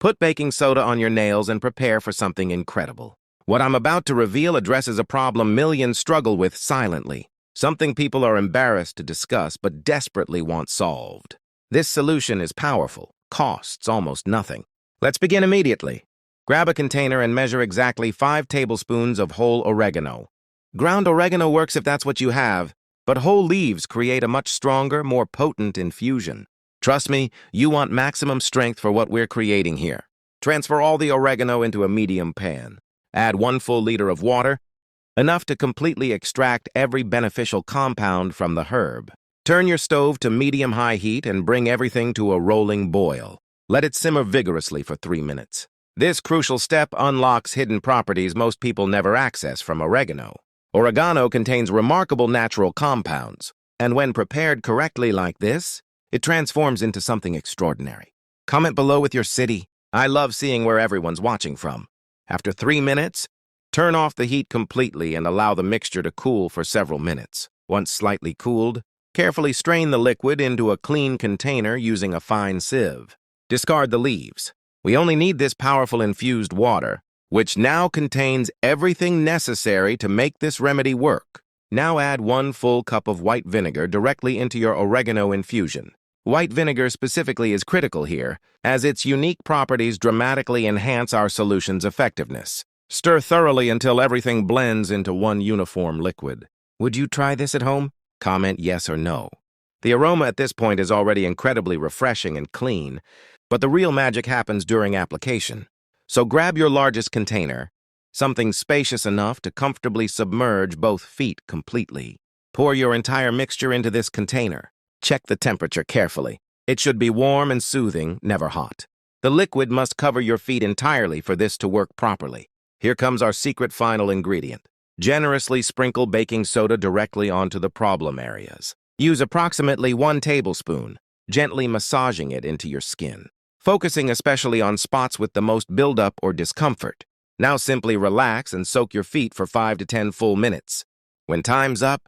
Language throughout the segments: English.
Put baking soda on your nails and prepare for something incredible. What I'm about to reveal addresses a problem millions struggle with silently, something people are embarrassed to discuss but desperately want solved. This solution is powerful, costs almost nothing. Let's begin immediately. Grab a container and measure exactly 5 tablespoons of whole oregano. Ground oregano works if that's what you have, but whole leaves create a much stronger, more potent infusion. Trust me, you want maximum strength for what we're creating here. Transfer all the oregano into a medium pan. Add 1 full liter of water, enough to completely extract every beneficial compound from the herb. Turn your stove to medium-high heat and bring everything to a rolling boil. Let it simmer vigorously for 3 minutes. This crucial step unlocks hidden properties most people never access from oregano. Oregano contains remarkable natural compounds, and when prepared correctly like this, it transforms into something extraordinary. Comment below with your city. I love seeing where everyone's watching from. After 3 minutes, turn off the heat completely and allow the mixture to cool for several minutes. Once slightly cooled, carefully strain the liquid into a clean container using a fine sieve. Discard the leaves. We only need this powerful infused water, which now contains everything necessary to make this remedy work. Now add 1 full cup of white vinegar directly into your oregano infusion. White vinegar specifically is critical here, as its unique properties dramatically enhance our solution's effectiveness. Stir thoroughly until everything blends into one uniform liquid. Would you try this at home? Comment yes or no. The aroma at this point is already incredibly refreshing and clean, but the real magic happens during application. So grab your largest container, something spacious enough to comfortably submerge both feet completely. Pour your entire mixture into this container. Check the temperature carefully. It should be warm and soothing, never hot. The liquid must cover your feet entirely for this to work properly. Here comes our secret final ingredient. Generously sprinkle baking soda directly onto the problem areas. Use approximately 1 tablespoon, gently massaging it into your skin, focusing especially on spots with the most buildup or discomfort. Now simply relax and soak your feet for 5 to 10 full minutes. When time's up,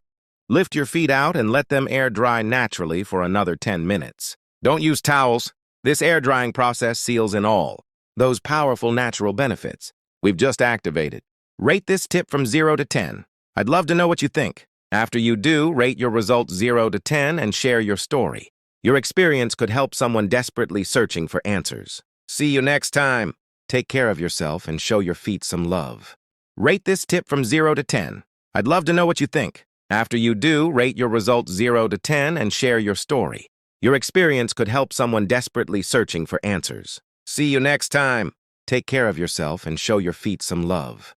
lift your feet out and let them air dry naturally for another 10 minutes. Don't use towels. This air drying process seals in all those powerful natural benefits we've just activated. Rate this tip from 0 to 10. I'd love to know what you think. After you do, rate your results 0 to 10 and share your story. Your experience could help someone desperately searching for answers. See you next time. Take care of yourself and show your feet some love. Rate this tip from 0 to 10. I'd love to know what you think. After you do, rate your results 0 to 10 and share your story. Your experience could help someone desperately searching for answers. See you next time. Take care of yourself and show your feet some love.